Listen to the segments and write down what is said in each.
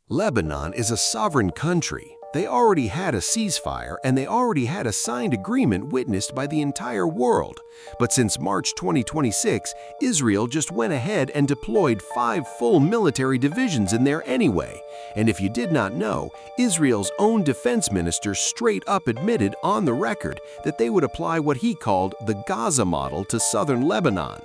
Lebanon is a sovereign country. They already had a ceasefire and they already had a signed agreement witnessed by the entire world. But since March 2026, Israel just went ahead and deployed 5 full military divisions in there anyway. And if you did not know, Israel's own defense minister straight up admitted on the record that they would apply what he called the Gaza Model to southern Lebanon.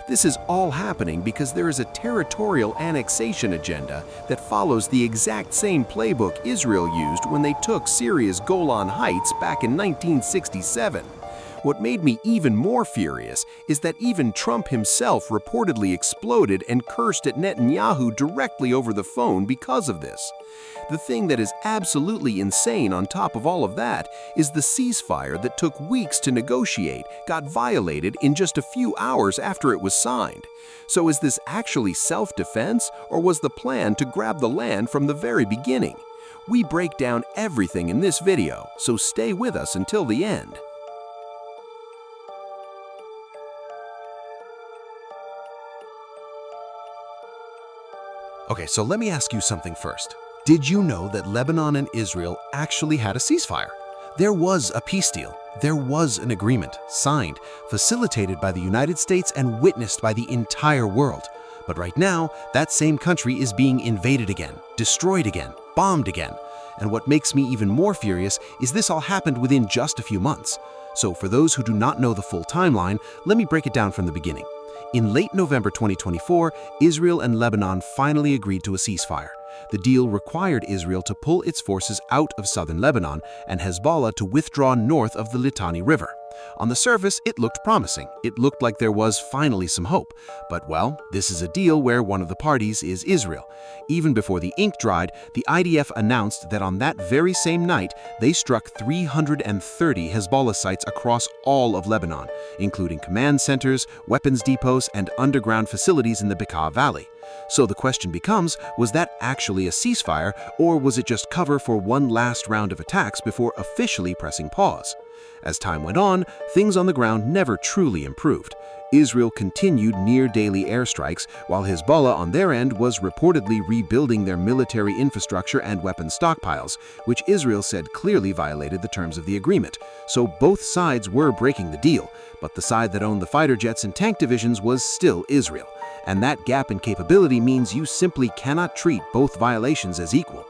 This is all happening because there is a territorial annexation agenda that follows the exact same playbook Israel used when they took Syria's Golan Heights back in 1967. What made me even more furious is that even Trump himself reportedly exploded and cursed at Netanyahu directly over the phone because of this. The thing that is absolutely insane on top of all of that is the ceasefire that took weeks to negotiate got violated in just a few hours after it was signed. So is this actually self-defense, or was the plan to grab the land from the very beginning? We break down everything in this video, so stay with us until the end. Okay, so let me ask you something first. Did you know that Lebanon and Israel actually had a ceasefire? There was a peace deal. There was an agreement signed, facilitated by the United States and witnessed by the entire world. But right now, that same country is being invaded again, destroyed again, bombed again. And what makes me even more furious is this all happened within just a few months. So for those who do not know the full timeline, let me break it down from the beginning. In late November 2024, Israel and Lebanon finally agreed to a ceasefire. The deal required Israel to pull its forces out of southern Lebanon and Hezbollah to withdraw north of the Litani River. On the surface, it looked promising. It looked like there was finally some hope. But well, this is a deal where one of the parties is Israel. Even before the ink dried, the IDF announced that on that very same night, they struck 330 Hezbollah sites across all of Lebanon, including command centers, weapons depots, and underground facilities in the Bekaa Valley. So the question becomes, was that actually a ceasefire, or was it just cover for one last round of attacks before officially pressing pause? As time went on, things on the ground never truly improved. Israel continued near-daily airstrikes, while Hezbollah on their end was reportedly rebuilding their military infrastructure and weapon stockpiles, which Israel said clearly violated the terms of the agreement. So both sides were breaking the deal, but the side that owned the fighter jets and tank divisions was still Israel. And that gap in capability means you simply cannot treat both violations as equal.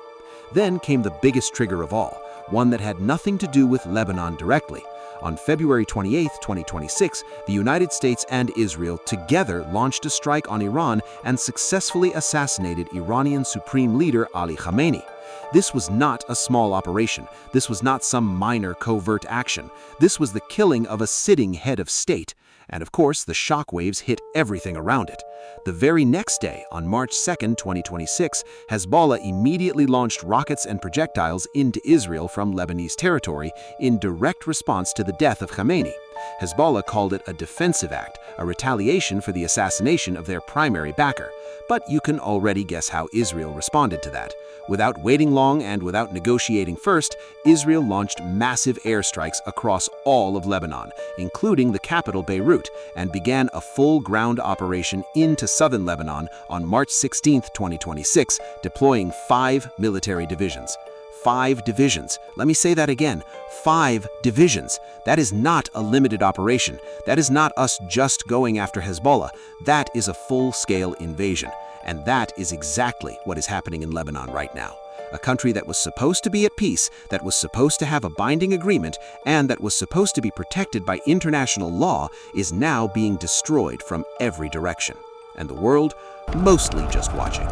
Then came the biggest trigger of all, one that had nothing to do with Lebanon directly. On February 28, 2026, the United States and Israel together launched a strike on Iran and successfully assassinated Iranian Supreme Leader Ali Khamenei. This was not a small operation. This was not some minor covert action. This was the killing of a sitting head of state. And of course, the shockwaves hit everything around it. The very next day, on March 2, 2026, Hezbollah immediately launched rockets and projectiles into Israel from Lebanese territory in direct response to the death of Khamenei. Hezbollah called it a defensive act, a retaliation for the assassination of their primary backer. But you can already guess how Israel responded to that. Without waiting long and without negotiating first, Israel launched massive airstrikes across all of Lebanon, including the capital Beirut, and began a full ground operation into southern Lebanon on March 16, 2026, deploying 5 military divisions. 5 divisions. Let me say that again. 5 divisions. That is not a limited operation. That is not us just going after Hezbollah. That is a full-scale invasion. And that is exactly what is happening in Lebanon right now. A country that was supposed to be at peace, that was supposed to have a binding agreement, and that was supposed to be protected by international law is now being destroyed from every direction. And the world mostly just watching.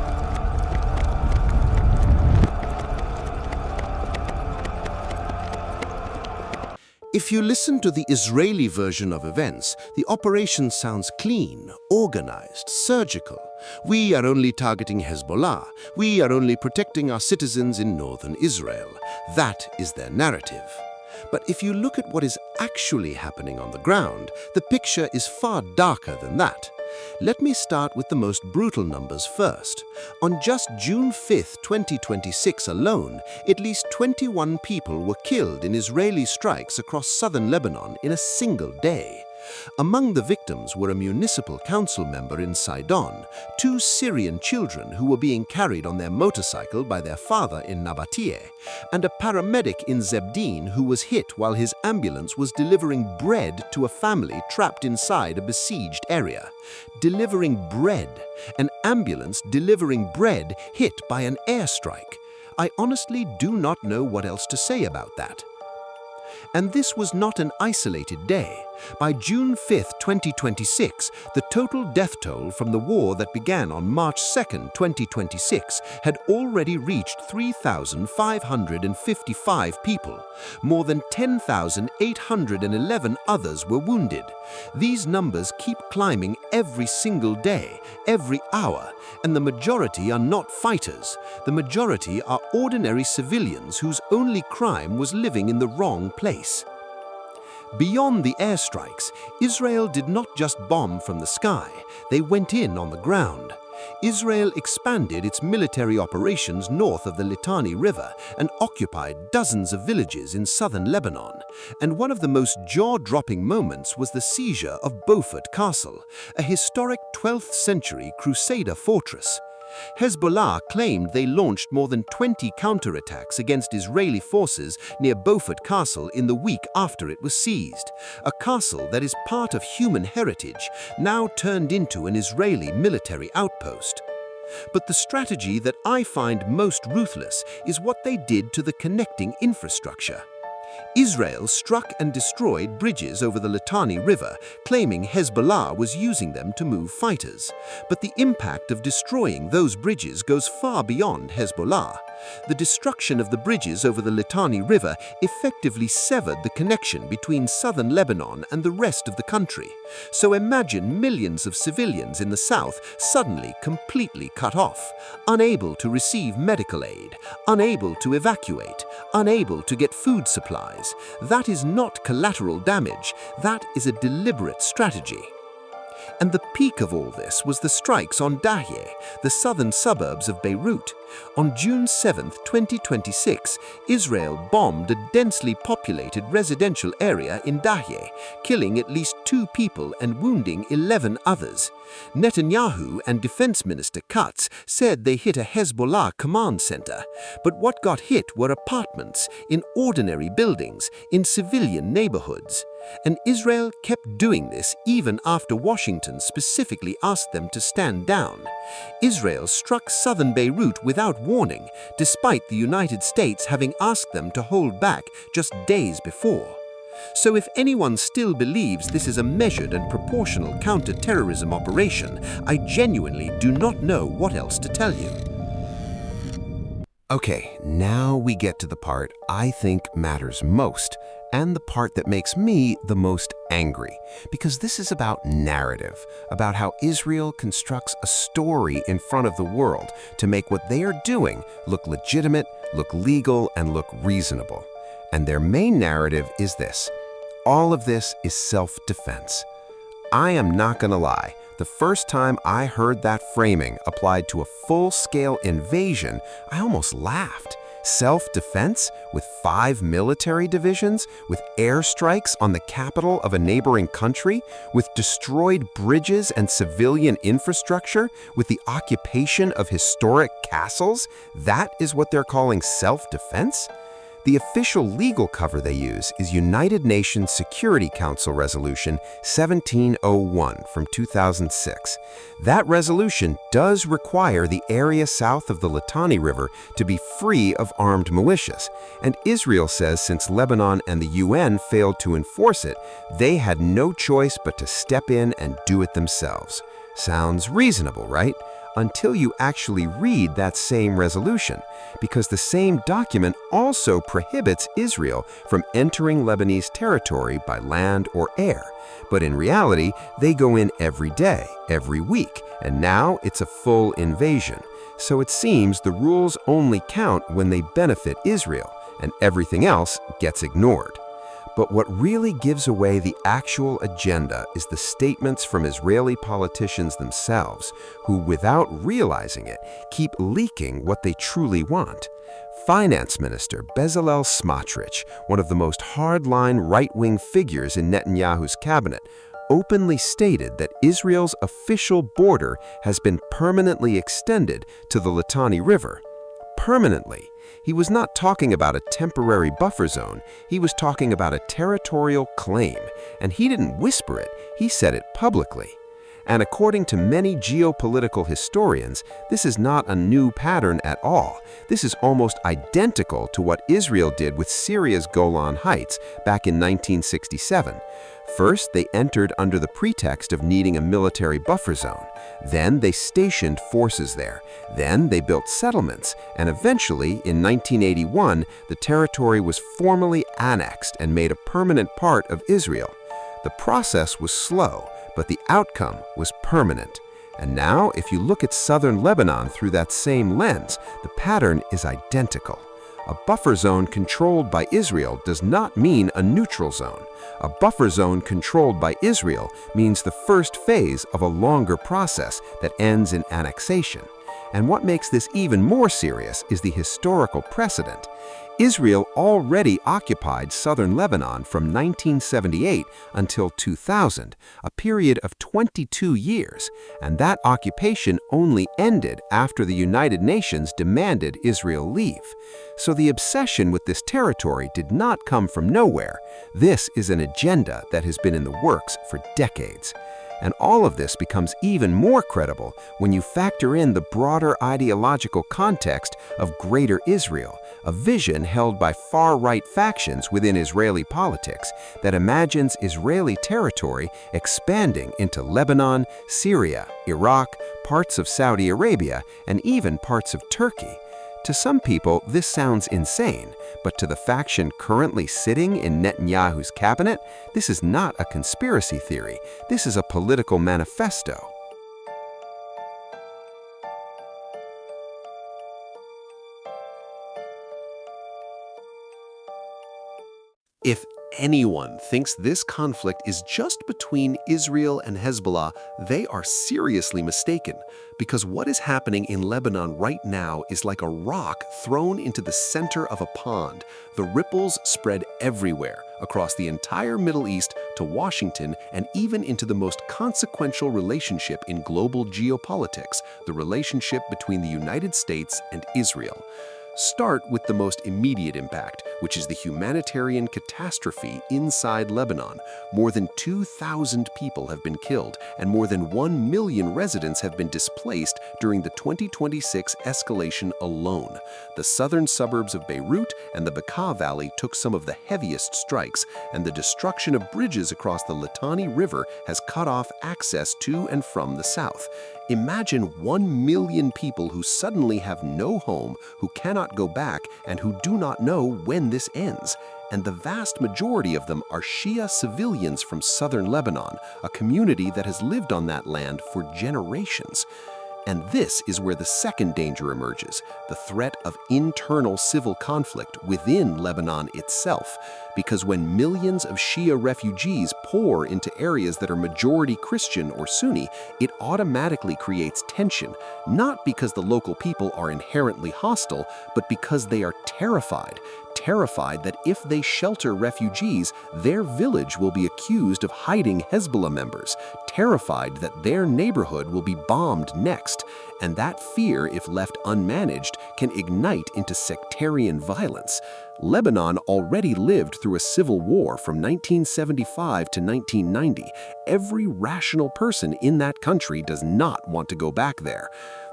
If you listen to the Israeli version of events, the operation sounds clean, organized, surgical. We are only targeting Hezbollah. We are only protecting our citizens in northern Israel. That is their narrative. But if you look at what is actually happening on the ground, the picture is far darker than that. Let me start with the most brutal numbers first. On just June 5, 2026 alone, at least 21 people were killed in Israeli strikes across southern Lebanon in a single day. Among the victims were a municipal council member in Sidon, two Syrian children who were being carried on their motorcycle by their father in Nabatea, and a paramedic in Zebdin who was hit while his ambulance was delivering bread to a family trapped inside a besieged area. Delivering bread. An ambulance delivering bread hit by an airstrike. I honestly do not know what else to say about that. And this was not an isolated day. By June 5, 2026, the total death toll from the war that began on March 2, 2026, had already reached 3,555 people. More than 10,811 others were wounded. These numbers keep climbing every single day, every hour, and the majority are not fighters. The majority are ordinary civilians whose only crime was living in the wrong place. Beyond the airstrikes, Israel did not just bomb from the sky, they went in on the ground. Israel expanded its military operations north of the Litani River and occupied dozens of villages in southern Lebanon. And one of the most jaw-dropping moments was the seizure of Beaufort Castle, a historic 12th century Crusader fortress. Hezbollah claimed they launched more than 20 counterattacks against Israeli forces near Beaufort Castle in the week after it was seized, a castle that is part of human heritage, now turned into an Israeli military outpost. But the strategy that I find most ruthless is what they did to the connecting infrastructure. Israel struck and destroyed bridges over the Litani River, claiming Hezbollah was using them to move fighters. But the impact of destroying those bridges goes far beyond Hezbollah. The destruction of the bridges over the Litani River effectively severed the connection between southern Lebanon and the rest of the country. So imagine millions of civilians in the south suddenly completely cut off, unable to receive medical aid, unable to evacuate, unable to get food supplies. That is not collateral damage, that is a deliberate strategy. And the peak of all this was the strikes on Dahieh, the southern suburbs of Beirut. On June 7, 2026, Israel bombed a densely populated residential area in Dahieh, killing at least 2 people and wounding 11 others. Netanyahu and Defense Minister Katz said they hit a Hezbollah command center, but what got hit were apartments in ordinary buildings in civilian neighborhoods. And Israel kept doing this even after Washington specifically asked them to stand down. Israel struck southern Beirut without warning, despite the United States having asked them to hold back just days before. So if anyone still believes this is a measured and proportional counter-terrorism operation, I genuinely do not know what else to tell you. Okay, now we get to the part I think matters most, and the part that makes me the most angry, because this is about narrative, about how Israel constructs a story in front of the world to make what they are doing look legitimate, look legal, and look reasonable. And their main narrative is this: all of this is self-defense. I am not gonna lie, the first time I heard that framing applied to a full-scale invasion, I almost laughed. Self-defense? With 5 military divisions? With airstrikes on the capital of a neighboring country? With destroyed bridges and civilian infrastructure? With the occupation of historic castles? That is what they're calling self-defense? The official legal cover they use is United Nations Security Council Resolution 1701 from 2006. That resolution does require the area south of the Litani River to be free of armed militias, and Israel says since Lebanon and the UN failed to enforce it, they had no choice but to step in and do it themselves. Sounds reasonable, right? Until you actually read that same resolution, because the same document also prohibits Israel from entering Lebanese territory by land or air. But in reality, they go in every day, every week, and now it's a full invasion. So it seems the rules only count when they benefit Israel, and everything else gets ignored. But what really gives away the actual agenda is the statements from Israeli politicians themselves, who, without realizing it, keep leaking what they truly want. Finance Minister Bezalel Smotrich, one of the most hardline right-wing figures in Netanyahu's cabinet, openly stated that Israel's official border has been permanently extended to the Litani River. Permanently. He was not talking about a temporary buffer zone, he was talking about a territorial claim, and he didn't whisper it, he said it publicly. And according to many geopolitical historians, this is not a new pattern at all. This is almost identical to what Israel did with Syria's Golan Heights back in 1967. First, they entered under the pretext of needing a military buffer zone. Then they stationed forces there. Then they built settlements. And eventually, in 1981, the territory was formally annexed and made a permanent part of Israel. The process was slow, but the outcome was permanent. And now, if you look at southern Lebanon through that same lens, the pattern is identical. A buffer zone controlled by Israel does not mean a neutral zone. A buffer zone controlled by Israel means the first phase of a longer process that ends in annexation. And what makes this even more serious is the historical precedent. Israel already occupied southern Lebanon from 1978 until 2000, a period of 22 years, and that occupation only ended after the United Nations demanded Israel leave. So the obsession with this territory did not come from nowhere. This is an agenda that has been in the works for decades. And all of this becomes even more credible when you factor in the broader ideological context of Greater Israel, a vision held by far-right factions within Israeli politics that imagines Israeli territory expanding into Lebanon, Syria, Iraq, parts of Saudi Arabia, and even parts of Turkey. To some people, this sounds insane, but to the faction currently sitting in Netanyahu's cabinet, this is not a conspiracy theory. This is a political manifesto. If anyone thinks this conflict is just between Israel and Hezbollah, they are seriously mistaken, because what is happening in Lebanon right now is like a rock thrown into the center of a pond. The ripples spread everywhere, across the entire Middle East to Washington, and even into the most consequential relationship in global geopolitics, the relationship between the United States and Israel. Start with the most immediate impact, which is the humanitarian catastrophe inside Lebanon. More than 2,000 people have been killed, and more than 1 million residents have been displaced during the 2026 escalation alone. The southern suburbs of Beirut and the Bekaa Valley took some of the heaviest strikes, and the destruction of bridges across the Litani River has cut off access to and from the south. Imagine 1 million people who suddenly have no home, who cannot go back, and who do not know when this ends. And the vast majority of them are Shia civilians from southern Lebanon, a community that has lived on that land for generations. And this is where the second danger emerges, the threat of internal civil conflict within Lebanon itself. Because when millions of Shia refugees pour into areas that are majority Christian or Sunni, it automatically creates tension, not because the local people are inherently hostile, but because they are terrified that if they shelter refugees, their village will be accused of hiding Hezbollah members, terrified that their neighborhood will be bombed next. And that fear, if left unmanaged, can ignite into sectarian violence. Lebanon already lived through a civil war from 1975 to 1990. Every rational person in that country does not want to go back there.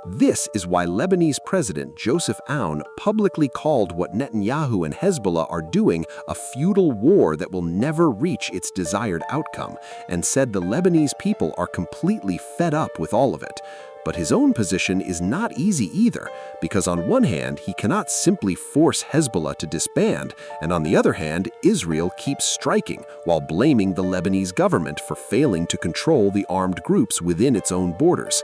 This is why Lebanese President Joseph Aoun publicly called what Netanyahu and Hezbollah are doing a feudal war that will never reach its desired outcome, and said the Lebanese people are completely fed up with all of it. But his own position is not easy either, because on one hand, he cannot simply force Hezbollah to disband, and on the other hand, Israel keeps striking while blaming the Lebanese government for failing to control the armed groups within its own borders.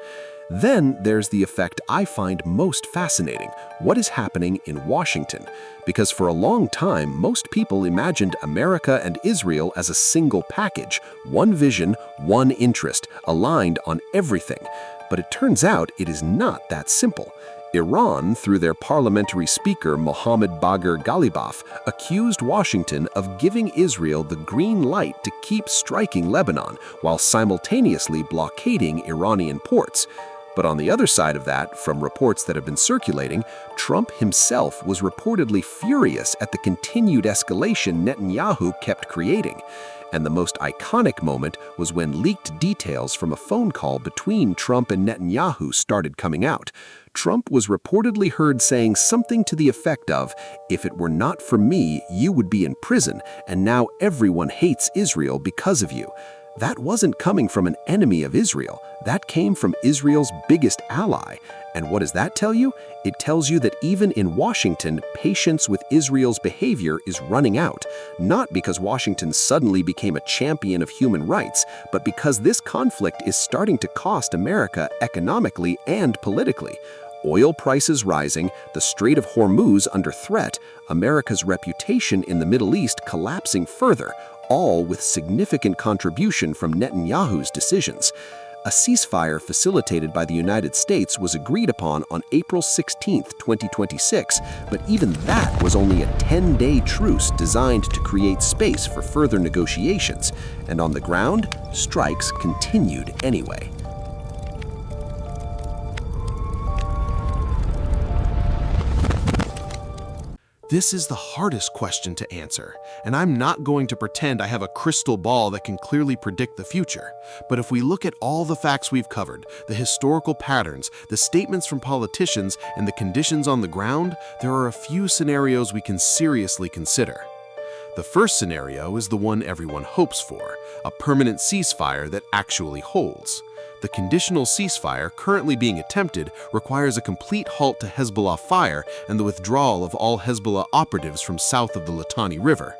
Then there's the effect I find most fascinating, what is happening in Washington. Because for a long time, most people imagined America and Israel as a single package, one vision, one interest, aligned on everything. But it turns out it is not that simple. Iran, through their parliamentary speaker Mohammad Bagher Ghalibaf, accused Washington of giving Israel the green light to keep striking Lebanon while simultaneously blockading Iranian ports. But on the other side of that, from reports that have been circulating, Trump himself was reportedly furious at the continued escalation Netanyahu kept creating. And the most iconic moment was when leaked details from a phone call between Trump and Netanyahu started coming out. Trump was reportedly heard saying something to the effect of, "If it were not for me, you would be in prison, and now everyone hates Israel because of you." That wasn't coming from an enemy of Israel. That came from Israel's biggest ally. And what does that tell you? It tells you that even in Washington, patience with Israel's behavior is running out. Not because Washington suddenly became a champion of human rights, but because this conflict is starting to cost America economically and politically. Oil prices rising, the Strait of Hormuz under threat, America's reputation in the Middle East collapsing further, all with significant contribution from Netanyahu's decisions. A ceasefire facilitated by the United States was agreed upon on April 16, 2026, but even that was only a 10-day truce designed to create space for further negotiations, and on the ground, strikes continued anyway. This is the hardest question to answer, and I'm not going to pretend I have a crystal ball that can clearly predict the future. But if we look at all the facts we've covered, the historical patterns, the statements from politicians, and the conditions on the ground, there are a few scenarios we can seriously consider. The first scenario is the one everyone hopes for, a permanent ceasefire that actually holds. The conditional ceasefire currently being attempted requires a complete halt to Hezbollah fire and the withdrawal of all Hezbollah operatives from south of the Litani River.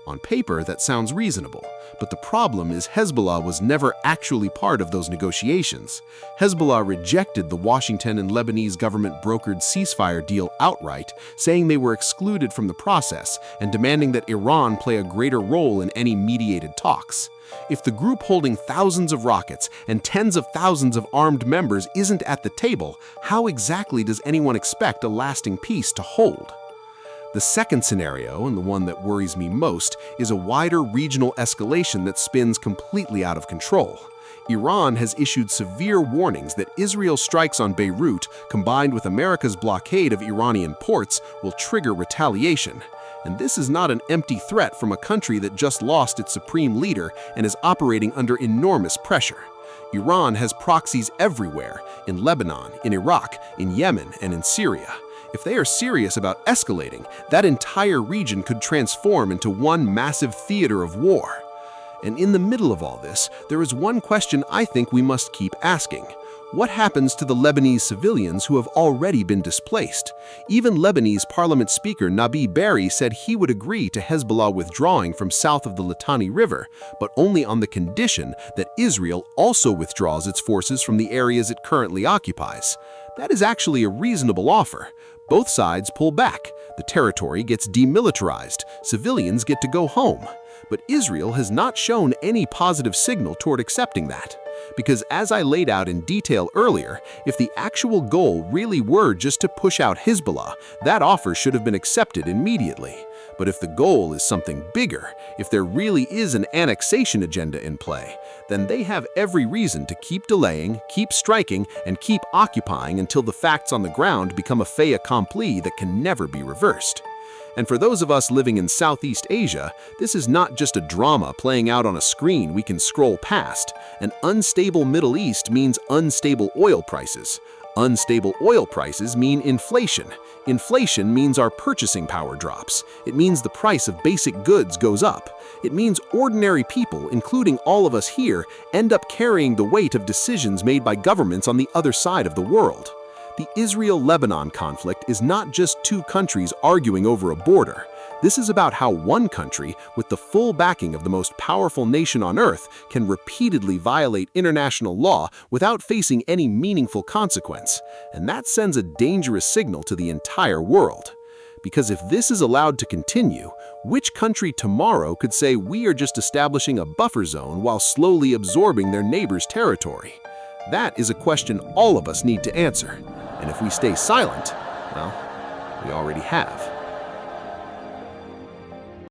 On paper, that sounds reasonable, but the problem is Hezbollah was never actually part of those negotiations. Hezbollah rejected the Washington and Lebanese government-brokered ceasefire deal outright, saying they were excluded from the process and demanding that Iran play a greater role in any mediated talks. If the group holding thousands of rockets and tens of thousands of armed members isn't at the table, how exactly does anyone expect a lasting peace to hold? The second scenario, and the one that worries me most, is a wider regional escalation that spins completely out of control. Iran has issued severe warnings that Israel's strikes on Beirut, combined with America's blockade of Iranian ports, will trigger retaliation. And this is not an empty threat from a country that just lost its supreme leader and is operating under enormous pressure. Iran has proxies everywhere, in Lebanon, in Iraq, in Yemen, and in Syria. If they are serious about escalating, that entire region could transform into one massive theater of war. And in the middle of all this, there is one question I think we must keep asking. What happens to the Lebanese civilians who have already been displaced? Even Lebanese Parliament Speaker Nabi Berri said he would agree to Hezbollah withdrawing from south of the Litani River, but only on the condition that Israel also withdraws its forces from the areas it currently occupies. That is actually a reasonable offer. Both sides pull back, the territory gets demilitarized, civilians get to go home. But Israel has not shown any positive signal toward accepting that. Because as I laid out in detail earlier, if the actual goal really were just to push out Hezbollah, that offer should have been accepted immediately. But if the goal is something bigger, if there really is an annexation agenda in play, then they have every reason to keep delaying, keep striking, and keep occupying until the facts on the ground become a fait accompli that can never be reversed. And for those of us living in Southeast Asia, this is not just a drama playing out on a screen we can scroll past. An unstable Middle East means unstable oil prices. Unstable oil prices mean inflation. Inflation means our purchasing power drops. It means the price of basic goods goes up. It means ordinary people, including all of us here, end up carrying the weight of decisions made by governments on the other side of the world. The Israel-Lebanon conflict is not just two countries arguing over a border. This is about how one country, with the full backing of the most powerful nation on earth, can repeatedly violate international law without facing any meaningful consequence. And that sends a dangerous signal to the entire world. Because if this is allowed to continue, which country tomorrow could say we are just establishing a buffer zone while slowly absorbing their neighbor's territory? That is a question all of us need to answer. And if we stay silent, well, we already have.